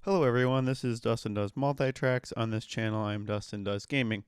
Hello everyone, this is Dustin Does Multitracks. On this channel, I'm Dustin Does Gaming.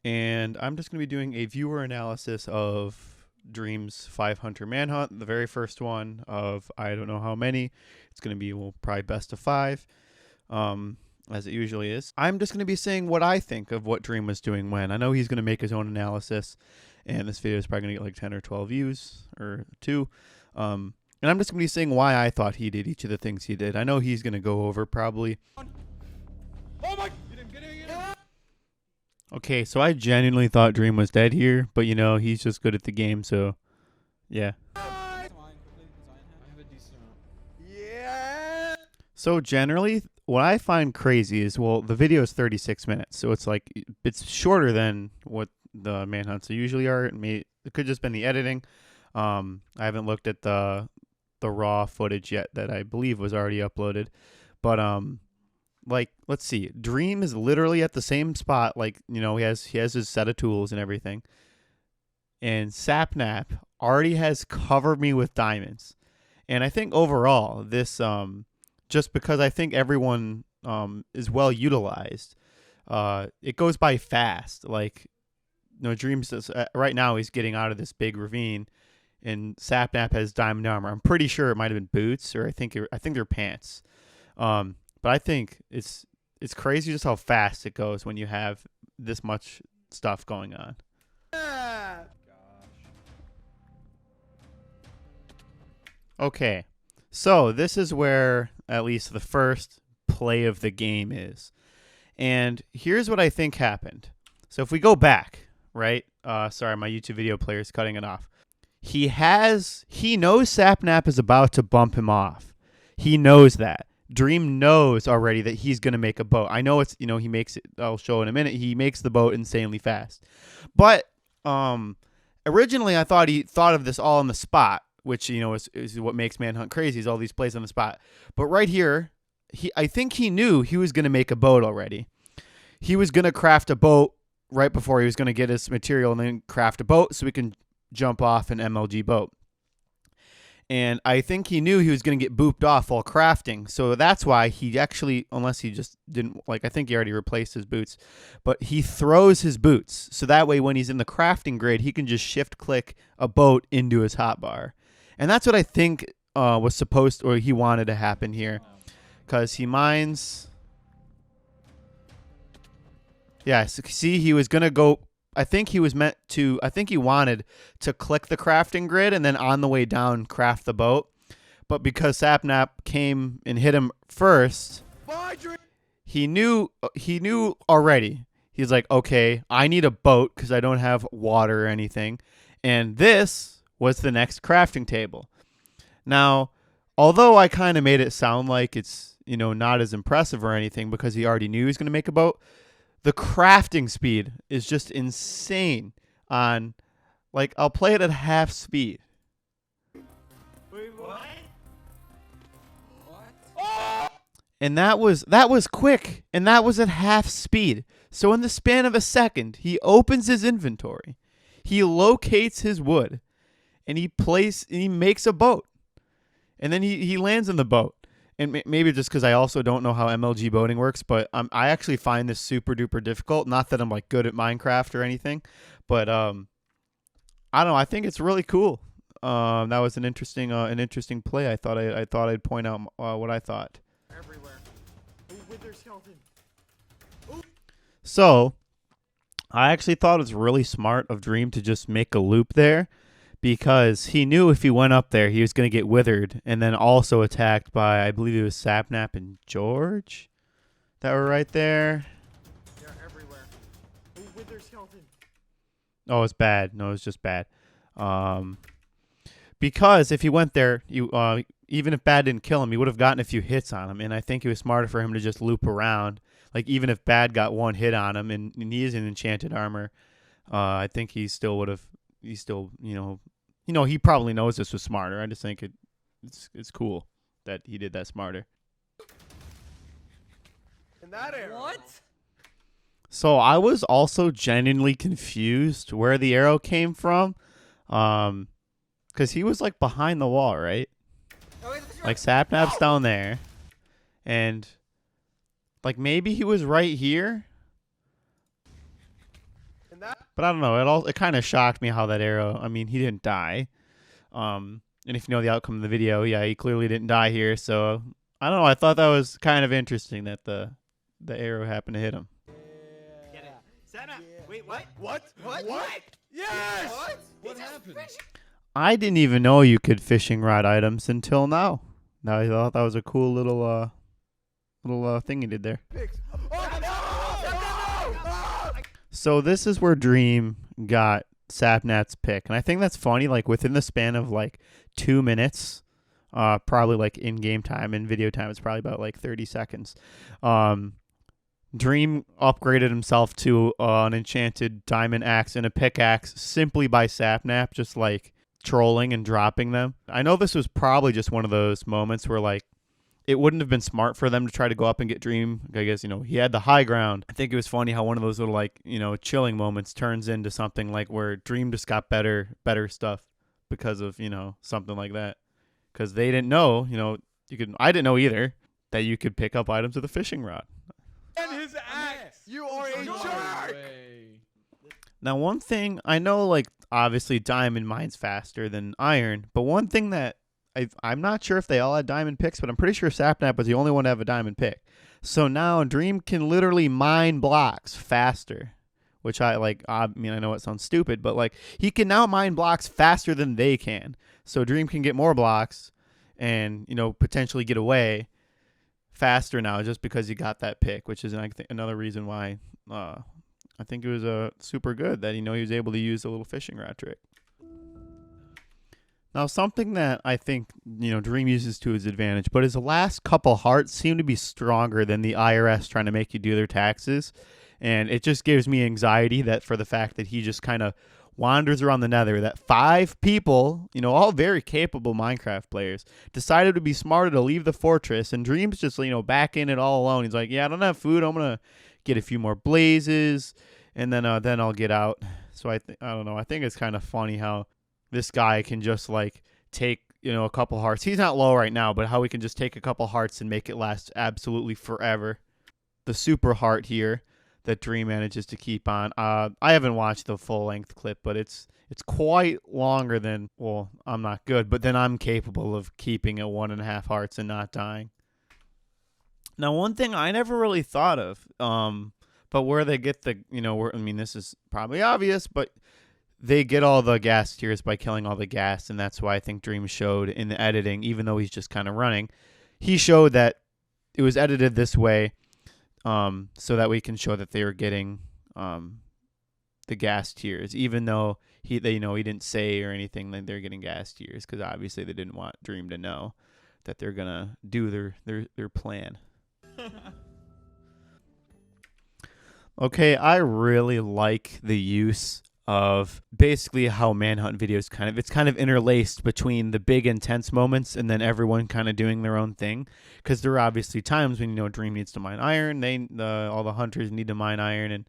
And I'm just going to be doing a viewer analysis of Dream's 5 Hunter Manhunt, the very first one of I don't know how many. It's going to be, well, probably best of 5, as it usually is. I'm just going to be saying what I think of what Dream was doing when. I know he's going to make his own analysis, and this video is probably going to get like 10 or 12 views, or 2. And I'm just going to be saying why I thought he did each of the things he did. I know he's going to go over probably. Oh my! You didn't get it. Okay, so I genuinely thought Dream was dead here, but you know, he's just good at the game, so yeah. Yeah. So generally, what I find crazy is, well, the video is 36 minutes, so it's like, it's shorter than what the manhunts usually are. It could just been the editing. I haven't looked at the raw footage yet that I believe was already uploaded, but like, let's see, Dream is literally at the same spot, like, you know, he has his set of tools and everything, and Sapnap already has covered me with diamonds. And I think overall this just because I think everyone is well utilized, it goes by fast. Like, you know, Dream's right now he's getting out of this big ravine, and Sapnap has diamond armor. I'm pretty sure it might have been boots, or I think they're pants. But I think it's crazy just how fast it goes when you have this much stuff going on. Gosh. Okay, so this is where at least the first play of the game is. And here's what I think happened. So if we go back, right? Sorry, my YouTube video player is cutting it off. He knows Sapnap is about to bump him off. He knows that. Dream knows already that he's going to make a boat. I know it's, you know, he makes it, I'll show in a minute, he makes the boat insanely fast. But originally I thought he thought of this all on the spot, which, you know, is what makes Manhunt crazy, is all these plays on the spot. But right here, I think he knew he was going to make a boat already. He was going to craft a boat right before he was going to get his material and then craft a boat so we can jump off an MLG boat. And I think he knew he was going to get booped off while crafting. So that's why he actually, unless he just didn't, like, I think he already replaced his boots, but he throws his boots. So that way when he's in the crafting grid, he can just shift click a boat into his hotbar. And that's what I think was supposed, or he wanted to happen here. Because he mines. Yeah, so see, he was going to go, I think he wanted to click the crafting grid and then on the way down craft the boat. But because Sapnap came and hit him first, he knew already. He's like, okay, I need a boat because I don't have water or anything. And this was the next crafting table. Now, although I kind of made it sound like it's, you know, not as impressive or anything because he already knew he was going to make a boat, the crafting speed is just insane. On, like, I'll play it at half speed. Wait, what? And that was quick, and that was at half speed. So in the span of a second, he opens his inventory, he locates his wood, and he makes a boat. And then he lands in the boat. And maybe just because I also don't know how MLG boating works, but I actually find this super duper difficult. Not that I'm like good at Minecraft or anything, but I don't know. I think it's really cool. That was an interesting play. I thought I'd point out what I thought. Everywhere. Ooh, wither skeleton. Ooh. So I actually thought it was really smart of Dream to just make a loop there, because he knew if he went up there, he was going to get withered and then also attacked by, I believe it was Sapnap and George that were right there. They're everywhere. Ooh, wither skeleton. Oh, it's bad. No, it's just bad. Because if he went there, even if Bad didn't kill him, he would have gotten a few hits on him. And I think it was smarter for him to just loop around. Like, even if Bad got one hit on him, and he is in enchanted armor, I think he still would have. He still, you know, he probably knows this was smarter. I just think it's cool that he did that smarter. In that area. What? So I was also genuinely confused where the arrow came from, because he was like behind the wall, right? Oh, wait, Like Sapnap's down there, and Like maybe he was right here, And that but I don't know. It kind of shocked me how that arrow. I mean, he didn't die. And if you know the outcome of the video, yeah, he clearly didn't die here. So I don't know. I thought that was kind of interesting that the arrow happened to hit him. Get it. Set up. Wait, what? What? Yes! What happened? I didn't even know you could fishing rod items until now. Now I thought that was a cool little thing he did there. Pigs. Oh, no! So this is where Dream got Sapnat's pick, and I think that's funny. Like within the span of like 2 minutes, probably like in game time and video time, it's probably about like 30 seconds. Dream upgraded himself to an enchanted diamond axe and a pickaxe simply by Sapnap, just like trolling and dropping them. I know this was probably just one of those moments where like it wouldn't have been smart for them to try to go up and get Dream. I guess, he had the high ground. I think it was funny how one of those little like, chilling moments turns into something like where Dream just got better stuff because of, something like that. Because they didn't know, I didn't know either that you could pick up items with a fishing rod. And his axe. You are a jerk. Now, one thing, I know, like, obviously diamond mines faster than iron, but one thing that I'm not sure if they all had diamond picks, but I'm pretty sure Sapnap was the only one to have a diamond pick. So now Dream can literally mine blocks faster, which I know it sounds stupid, but, like, he can now mine blocks faster than they can. So Dream can get more blocks and, potentially get away faster now just because he got that pick, which is another reason why I think it was super good that he was able to use a little fishing rod trick. Now, something that I think Dream uses to his advantage, but his last couple hearts seem to be stronger than the IRS trying to make you do their taxes, and it just gives me anxiety that for the fact that he just kind of wanders around the nether, that 5 people, all very capable Minecraft players, decided to be smarter to leave the fortress, and Dream's just, back in it all alone. He's like, yeah, I don't have food. I'm going to get a few more blazes, and then I'll get out. So I don't know. I think it's kind of funny how this guy can just, like, take, a couple hearts. He's not low right now, but how he can just take a couple hearts and make it last absolutely forever. The super heart here that Dream manages to keep on. I haven't watched the full length clip, but it's quite longer than, well, I'm not good, but then I'm capable of keeping at 1.5 hearts and not dying. Now, one thing I never really thought of, but where they get the, this is probably obvious, but they get all the gas tiers by killing all the gas, and that's why I think Dream showed in the editing, even though he's just kind of running, he showed that it was edited this way, so that we can show that they are getting the gas tiers, even though he didn't say or anything that they're getting gas tiers, because obviously they didn't want Dream to know that they're gonna do their plan. Okay, I really like the use of basically how Manhunt videos it's kind of interlaced between the big intense moments and then everyone kind of doing their own thing, because there are obviously times when Dream needs to mine iron, all the hunters need to mine iron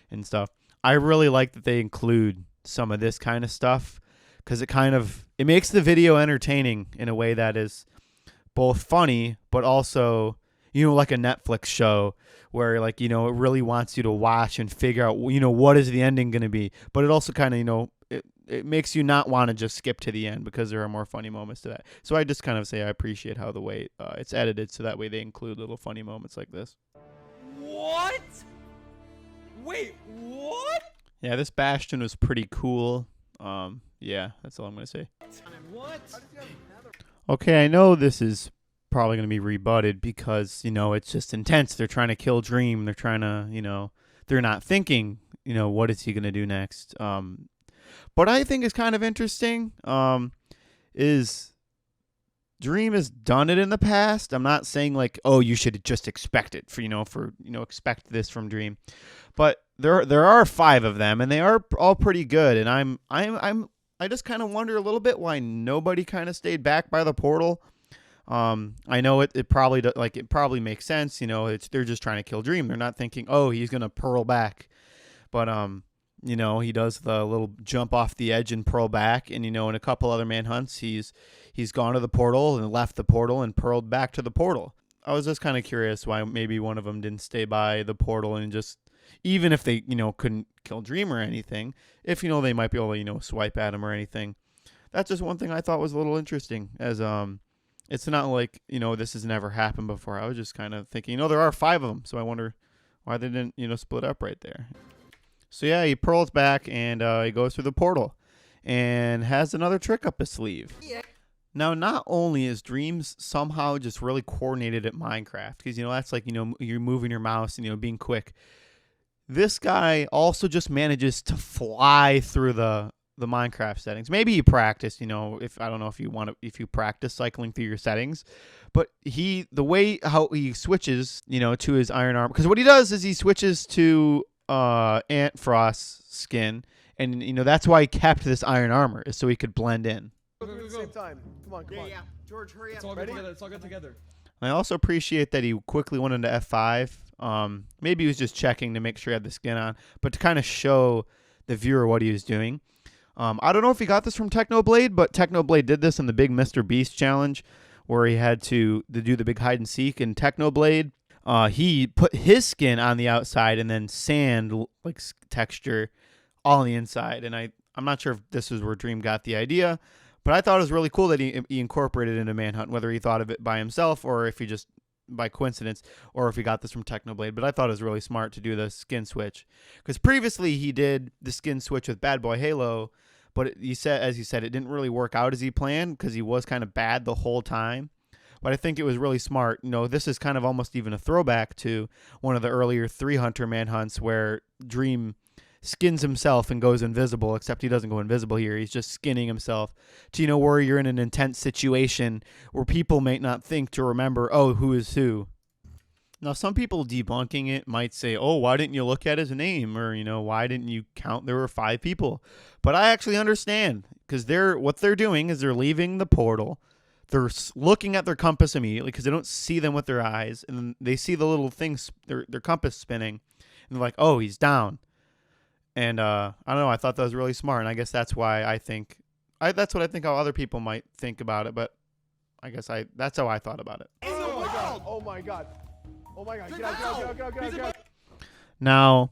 and stuff. I really like that they include some of this kind of stuff, because it makes the video entertaining in a way that is both funny but also like a Netflix show where, like, it really wants you to watch and figure out, what is the ending going to be. But it also kind of, it makes you not want to just skip to the end because there are more funny moments to that. So I just kind of say I appreciate how the way it's edited, so that way they include little funny moments like this. What? Wait, what? Yeah, this Bastion was pretty cool. Yeah, that's all I'm going to say. What? Okay, I know this is probably going to be rebutted because, it's just intense. They're trying to kill Dream. They're trying to, they're not thinking, what is he going to do next? But I think it's kind of interesting, is Dream has done it in the past. I'm not saying like, oh, you should just expect it expect this from Dream. But there are 5 of them, and they are all pretty good. And I just kind of wonder a little bit why nobody kind of stayed back by the portal. I know it probably makes sense. They're just trying to kill Dream. They're not thinking, oh, he's gonna pearl back. But he does the little jump off the edge and pearl back. And in a couple other manhunts, he's gone to the portal and left the portal and pearled back to the portal. I was just kind of curious why maybe one of them didn't stay by the portal and just, even if they, couldn't kill Dream or anything, if, they might be able to, swipe at him or anything. That's just one thing I thought was a little interesting, as it's not like, this has never happened before. I was just kind of thinking, there are 5 of them, so I wonder why they didn't, split up right there. So yeah, he pearls back and he goes through the portal and has another trick up his sleeve. Yeah. Now, not only is Dreams somehow just really coordinated at Minecraft, because, that's like, you're moving your mouse and, being quick. This guy also just manages to fly through the Minecraft settings. Maybe he practiced, if I don't know if you practice cycling through your settings, but the way how he switches, to his iron armor, because what he does is he switches to Ant Frost's skin, and that's why he kept this iron armor, is so he could blend in. Go, go, go, go. Same time. Come on, come on. Yeah. George, hurry up. It's all good together. It's all good together. I also appreciate that he quickly went into F5. Maybe he was just checking to make sure he had the skin on, but to kind of show the viewer what he was doing. I don't know if he got this from Technoblade, but Technoblade did this in the big Mr. Beast challenge where he had to do the big hide and seek in Technoblade. He put his skin on the outside and then sand like texture all on the inside. And I'm not sure if this is where Dream got the idea, but I thought it was really cool that he incorporated it into Manhunt, whether he thought of it by himself or if he just by coincidence or if he got this from Technoblade. But I thought it was really smart to do the skin switch, because previously he did the skin switch with Bad Boy Halo, but as you said, it didn't really work out as he planned because he was kind of bad the whole time. But I think it was really smart. This is kind of almost even a throwback to one of the earlier 3 Hunter manhunts where Dream skins himself and goes invisible, except he doesn't go invisible here. He's just skinning himself to, where you're in an intense situation where people may not think to remember, who is who. Now, some people debunking it might say, why didn't you look at his name? Or, why didn't you count there were 5 people? But I actually understand, because what they're doing is they're leaving the portal. They're looking at their compass immediately because they don't see them with their eyes. And then they see the little things, their compass spinning. And they're like, he's down. And I don't know. I thought that was really smart. And I guess that's why that's what I think how other people might think about it. But I guess that's how I thought about it. Oh my god. Oh my god. Oh my god. Get out, get out. Now,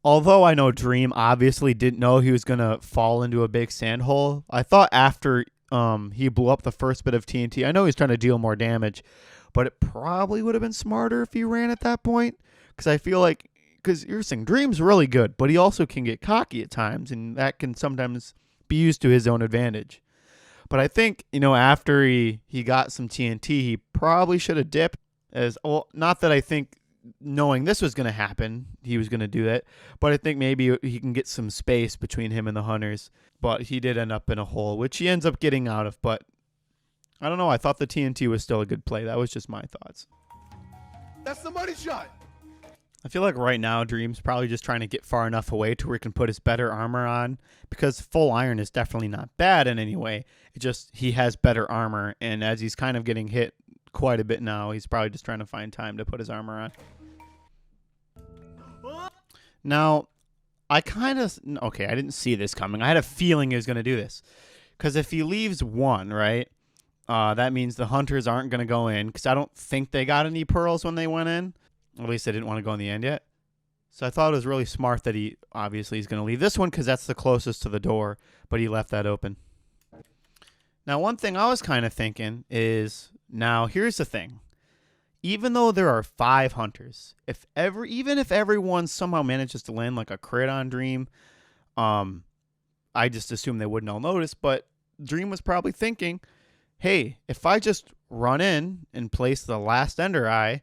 although I know Dream obviously didn't know he was going to fall into a big sand hole, I thought after he blew up the first bit of TNT, I know he's trying to deal more damage, but it probably would have been smarter if he ran at that point. Because I feel like, because you're saying Dream's really good, but he also can get cocky at times, and that can sometimes be used to his own advantage. But I think, after he got some TNT, he probably should have dipped. Not that I think knowing this was going to happen, he was going to do that, but I think maybe he can get some space between him and the hunters. But he did end up in a hole, which he ends up getting out of. But I don't know. I thought the TNT was still a good play. That was just my thoughts. That's the money shot. I feel like right now Dream's probably just trying to get far enough away to where he can put his better armor on, because full iron is definitely not bad in any way. It just, he has better armor, and as he's kind of getting hit quite a bit now, he's probably just trying to find time to put his armor on. Now, I didn't see this coming. I had a feeling he was going to do this, because if he leaves 1, right, that means the hunters aren't going to go in, because I don't think they got any pearls when they went in. At least they didn't want to go in the end yet. So I thought it was really smart that he obviously is going to leave this one because that's the closest to the door, but he left that open. Now, one thing I was kind of thinking is, now here's the thing. Even though there are 5 hunters, even if everyone somehow manages to land like a crit on Dream, I just assume they wouldn't all notice, but Dream was probably thinking, hey, if I just run in and place the last Ender Eye,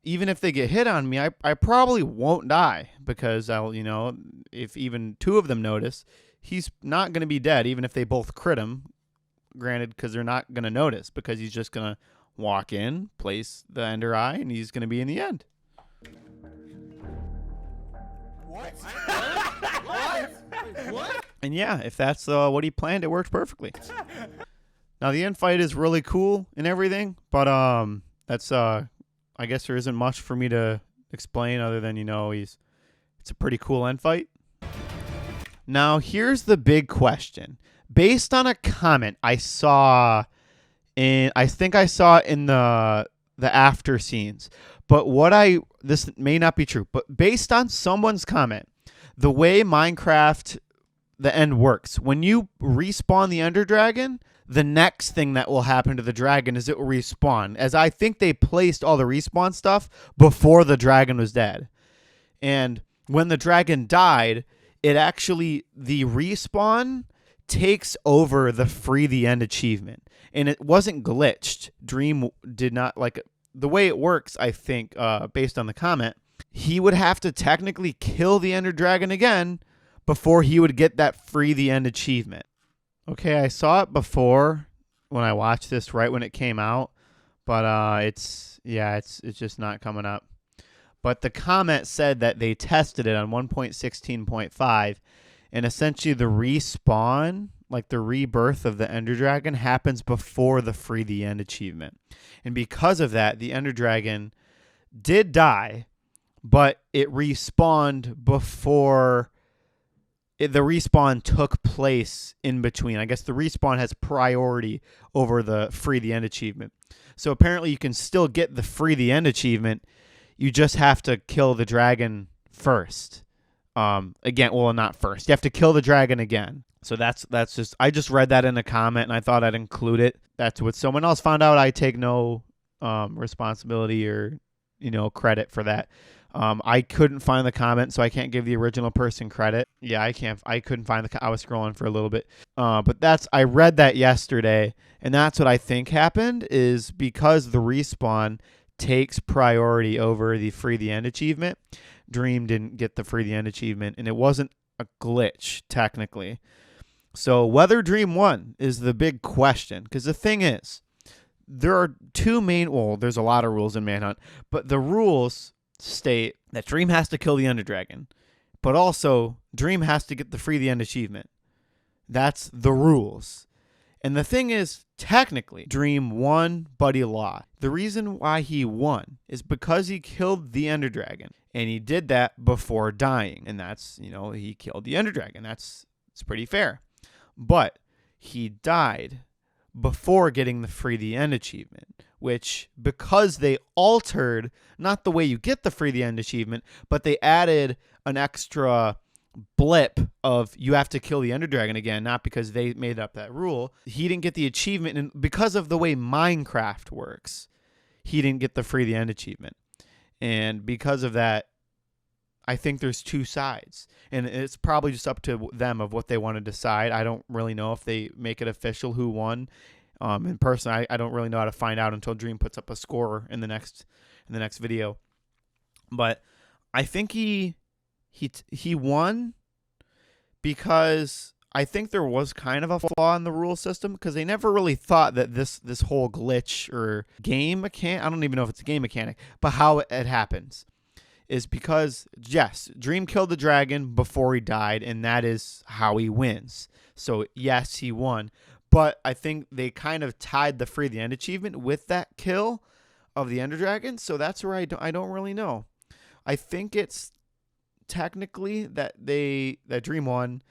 even if they get hit on me, I probably won't die, because if even 2 of them notice, he's not going to be dead, even if they both crit him. Granted, because they're not going to notice, because he's just going to walk in, place the Ender Eye, and he's going to be in the end. What? What? And yeah, if that's what he planned, it worked perfectly. Now, the end fight is really cool and everything, but that's I guess there isn't much for me to explain other than, it's a pretty cool end fight. Now, here's the big question. Based on a comment I saw I think I saw it in the the after scenes. But this may not be true, but based on someone's comment, the way Minecraft the end works, when you respawn the Ender Dragon, the next thing that will happen to the dragon is it will respawn. As I think they placed all the respawn stuff before the dragon was dead. And when the dragon died, the respawn takes over the free the end achievement. And it wasn't glitched. Dream did not, like, the way it works, I think, based on the comment, he would have to technically kill the Ender Dragon again before he would get that free the end achievement. Okay, I saw it before when I watched this right when it came out, but it's just not coming up. But the comment said that they tested it on 1.16.5, and essentially the respawn, like the rebirth of the Ender Dragon, happens before the free the end achievement. And because of that, the Ender Dragon did die, but it respawned before the respawn took place in between. I guess the respawn has priority over the free the end achievement. So apparently you can still get the free the end achievement. You just have to kill the dragon first. Again, well, not first. You have to kill the dragon again. So that's just, I just read that in a comment and I thought I'd include it. That's what someone else found out. I take no responsibility or credit for that. I couldn't find the comment, so I can't give the original person credit. Yeah, I couldn't find I was scrolling for a little bit. But I read that yesterday, and that's what I think happened, is because the respawn takes priority over the free the end achievement. Dream didn't get the free the end achievement, and it wasn't a glitch, technically. So whether Dream won is the big question, because the thing is, there are two main, well, there's a lot of rules in Manhunt, but the rules state that Dream has to kill the Ender Dragon, but also Dream has to get the free the end achievement. That's the rules. And the thing is, technically, Dream won, but he lost. The reason why he won is because he killed the Ender Dragon, and he did that before dying. And that's, he killed the Ender Dragon. It's pretty fair. But he died before getting the free the end achievement, which, because they altered not the way you get the free the end achievement, but they added an extra blip of you have to kill the Ender Dragon again, not because they made up that rule. He didn't get the achievement, and because of the way Minecraft works, he didn't get the free the end achievement. And because of that, I think there's two sides, and it's probably just up to them of what they want to decide. I don't really know if they make it official who won. In person, I don't really know how to find out until Dream puts up a score in the next video. But I think he won because I think there was kind of a flaw in the rule system, because they never really thought that this whole glitch or game mechanic, I don't even know if it's a game mechanic, but how it happens is because, yes, Dream killed the dragon before he died, and that is how he wins. So, yes, he won. But I think they kind of tied the free the end achievement with that kill of the Ender Dragon. So that's where I don't really know. I think it's technically that Dream won,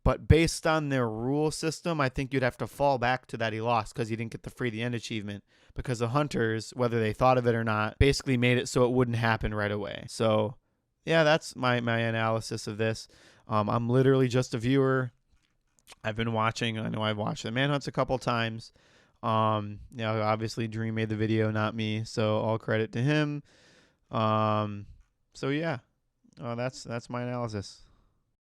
but based on their rule system, I think you'd have to fall back to that he lost because he didn't get the free the end achievement, because the hunters, whether they thought of it or not, basically made it so it wouldn't happen right away. So yeah, that's my analysis of this. I'm literally just a viewer. I've been watching. I know I've watched the Manhunts a couple times. Obviously Dream made the video, not me, so all credit to him. So yeah, that's my analysis.